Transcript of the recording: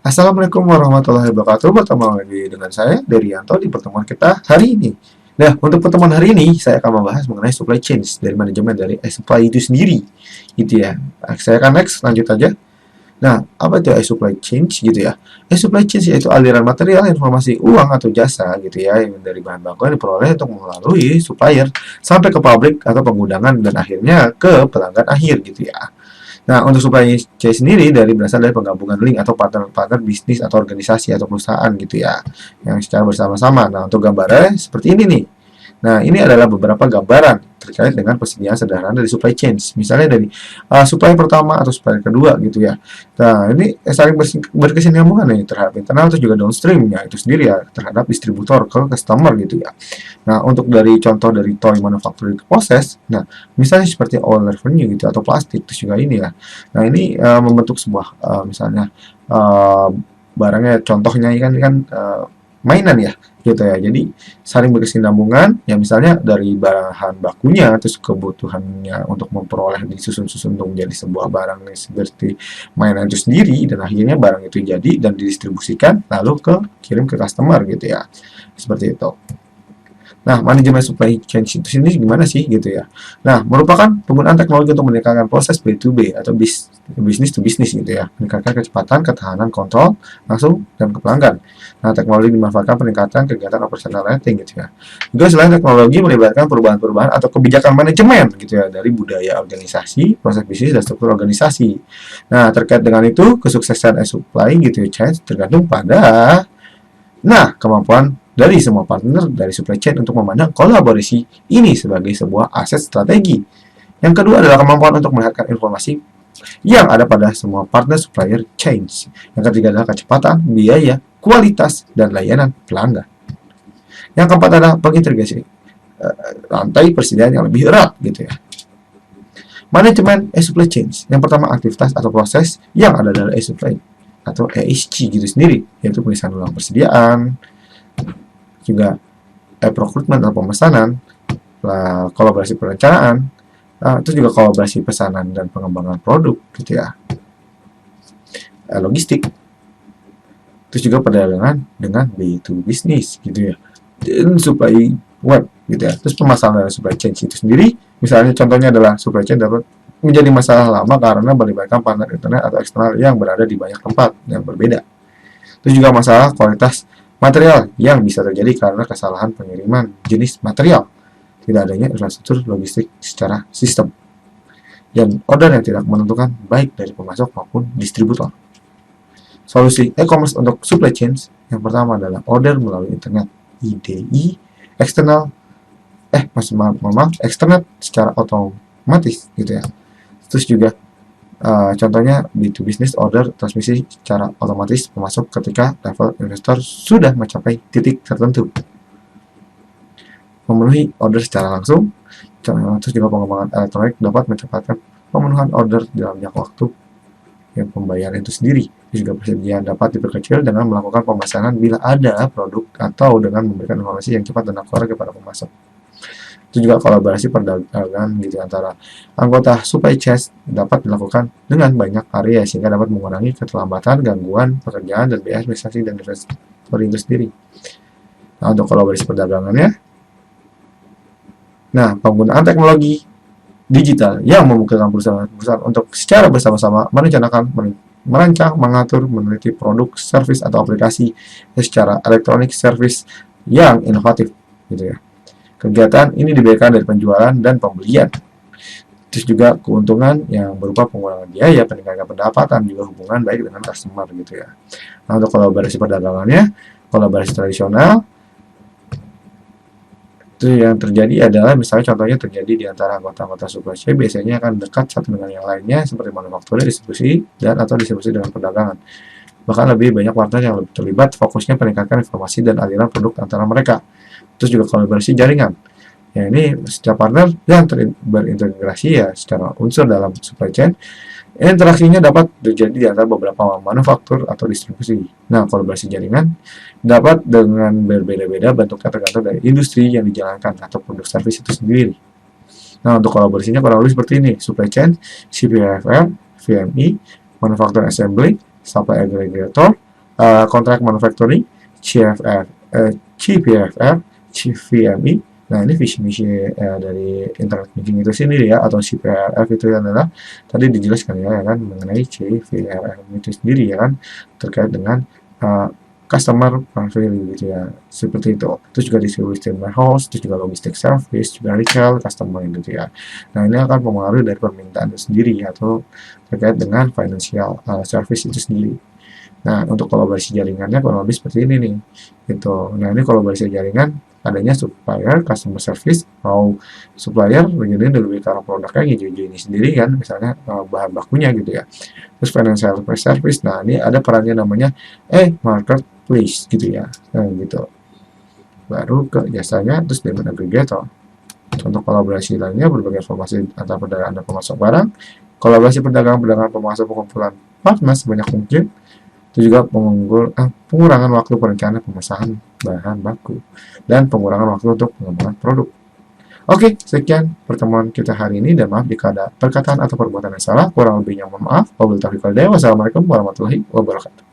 Assalamualaikum warahmatullahi wabarakatuh. Bertemu lagi dengan saya, Derianto, di pertemuan kita hari ini. Nah, untuk pertemuan hari ini, saya akan membahas mengenai supply chain dari manajemen dari supply itu sendiri. Gitu ya. Saya akan next, lanjut aja. Nah, apa itu supply chain gitu ya? Supply chain yaitu aliran material, informasi, uang atau jasa gitu ya, yang dari bahan baku yang diperoleh untuk melalui supplier sampai ke pabrik atau pengudangan dan akhirnya ke pelanggan akhir gitu ya. Nah, untuk supply chain sendiri berasal dari penggabungan link atau partner-partner bisnis atau organisasi atau perusahaan gitu ya, yang secara bersama-sama. Nah, untuk gambarnya seperti ini nih. Nah, ini adalah beberapa gambaran terkait dengan persediaan sederhana dari supply chain. Misalnya dari supply pertama atau supply kedua gitu ya. Nah, ini saling berkesinambungan nih terhadap internal atau juga downstream ya itu sendiri ya terhadap distributor ke customer gitu ya. Nah, untuk dari contoh dari toy manufacturing proses, nah misalnya seperti oil revenue gitu atau plastik, terus juga ini ya. Nah, ini membentuk sebuah misalnya uh, barangnya, contohnya ini kan mainan ya, gitu ya. Jadi saling berkesinambungan, ya misalnya dari bahan bakunya, terus kebutuhannya untuk memperoleh disusun-susun untuk menjadi sebuah barang nih, seperti mainan itu sendiri, dan akhirnya barang itu jadi dan didistribusikan, lalu kirim ke customer gitu ya. Seperti itu. Nah, manajemen supply chain itu sendiri gimana sih gitu ya? Nah, merupakan penggunaan teknologi untuk meningkatkan proses B2B atau business to business gitu ya, meningkatkan kecepatan, ketahanan, kontrol langsung dan ke pelanggan. Nah, teknologi dimanfaatkan peningkatan kegiatan operasional rating gitu ya. Juga selain teknologi melibatkan perubahan-perubahan atau kebijakan manajemen gitu ya dari budaya organisasi, proses bisnis dan struktur organisasi. Nah, terkait dengan itu kesuksesan supply gitu ya, chain tergantung pada kemampuan dari semua partner dari supply chain untuk memandang kolaborasi ini sebagai sebuah aset strategi. Yang kedua adalah kemampuan untuk melihatkan informasi yang ada pada semua partner supplier chains. Yang ketiga adalah kecepatan, biaya, kualitas, dan layanan pelanggan. Yang keempat adalah pengintegrasi rantai persediaan yang lebih erat gitu ya. Manajemen supply chains. Yang pertama aktivitas atau proses yang ada dalam supply atau ESG gitu sendiri, yaitu pemisahan ulang persediaan, juga procurement atau pemesanan, kolaborasi perencanaan, terus juga kolaborasi pesanan dan pengembangan produk gitu ya, logistik, terus juga perdagangan dengan B2 business gitu ya, dan supply web gitu ya. Terus permasalahan dari supply chain itu sendiri, misalnya contohnya adalah supply chain dapat menjadi masalah lama karena melibatkan partner internet atau eksternal yang berada di banyak tempat yang berbeda. Terus juga masalah kualitas material yang bisa terjadi karena kesalahan pengiriman jenis material, tidak adanya infrastruktur logistik secara sistem, dan order yang tidak menentukan baik dari pemasok maupun distributor. Solusi e-commerce untuk supply chains yang pertama adalah order melalui internet, IDI, eksternal, maaf, eksternet secara otomatis gitu ya. Terus juga contohnya B2 business order transmisi secara otomatis pemasok ketika level investor sudah mencapai titik tertentu. Memenuhi order secara langsung, terus juga pengembangan elektronik dapat mencepatkan pemenuhan order dalam jangka waktu yang pembayaran itu sendiri. Juga persediaan dapat diperkecil dengan melakukan pemesanan bila ada produk atau dengan memberikan informasi yang cepat dan akurat kepada pemasok. Itu juga kolaborasi perdagangan gitu antara anggota supply chain dapat dilakukan dengan banyak area sehingga dapat mengurangi keterlambatan, gangguan pekerjaan, dan biaya administrasi dan investor itu sendiri. Nah, untuk kolaborasi perdagangannya, penggunaan teknologi digital yang memungkinkan perusahaan untuk secara bersama-sama merencanakan, merancang, mengatur, meneliti produk, service atau aplikasi secara elektronik, service yang inovatif gitu ya. Kegiatan ini diberikan dari penjualan dan pembelian. Terus juga keuntungan yang berupa pengurangan biaya, peningkatan pendapatan, juga hubungan baik dengan customer gitu ya. Nah, untuk kolaborasi perdagangannya, kolaborasi tradisional itu yang terjadi adalah misalnya contohnya terjadi di antara anggota-anggota supply chain biasanya akan dekat satu dengan yang lainnya seperti manufaktur, distribusi, dan atau distribusi dengan perdagangan. Bahkan lebih banyak partner yang lebih terlibat, fokusnya peningkatkan informasi dan aliran produk antara mereka. Terus juga kolaborasi jaringan. Ya, ini setiap partner yang berintegrasi ya secara unsur dalam supply chain, interaksinya dapat terjadi di antara beberapa manufaktur atau distribusi. Nah, kolaborasi jaringan dapat dengan berbeda-beda bentuknya tergantung dari industri yang dijalankan atau produk service itu sendiri. Nah, untuk kolaborasinya kurang lebih seperti ini: supply chain, CPFM, VMI, manufacturing assembly, supply aggregator, Contract Manufacturing, CFR, CPFR, CVMI. Nah, ini visi misi dari Internet Banking itu sendiri ya, atau CPRF itu adalah tadi dijelaskan ya kan mengenai CVRF itu sendiri ya kan, terkait dengan customer profile gitu ya, seperti itu. Terus juga distribution warehouse, terus juga logistic service, juga retail customer gitu ya. Nah, ini akan mempengaruhi dari permintaan itu sendiri atau terkait dengan financial service itu sendiri. Nah, untuk kolaborasi jaringannya kurang lebih seperti ini nih. Gitu. Nah, ini kolaborasi jaringan adanya supplier, customer service, mau supplier begini lebih karena produknya hijau-hijau ini sendiri kan, misalnya bahan bakunya gitu ya. Terus financial service, nah ini ada perannya namanya marketplace gitu ya. Nah, gitu. Baru ke jasanya, terus demand aggregator. Untuk kolaborasi lainnya, berbagai informasi antar pedagang dan pemasok barang, kolaborasi pedagang-pedagang pemasok pengumpulan partner sebanyak mungkin, itu juga pengurangan waktu perencanaan pemesanan bahan baku dan pengurangan waktu untuk pengembangan produk. Oke, sekian pertemuan kita hari ini dan maaf jika ada perkataan atau perbuatan yang salah. Kurang lebihnya mohon maaf. Wassalamualaikum warahmatullahi wabarakatuh.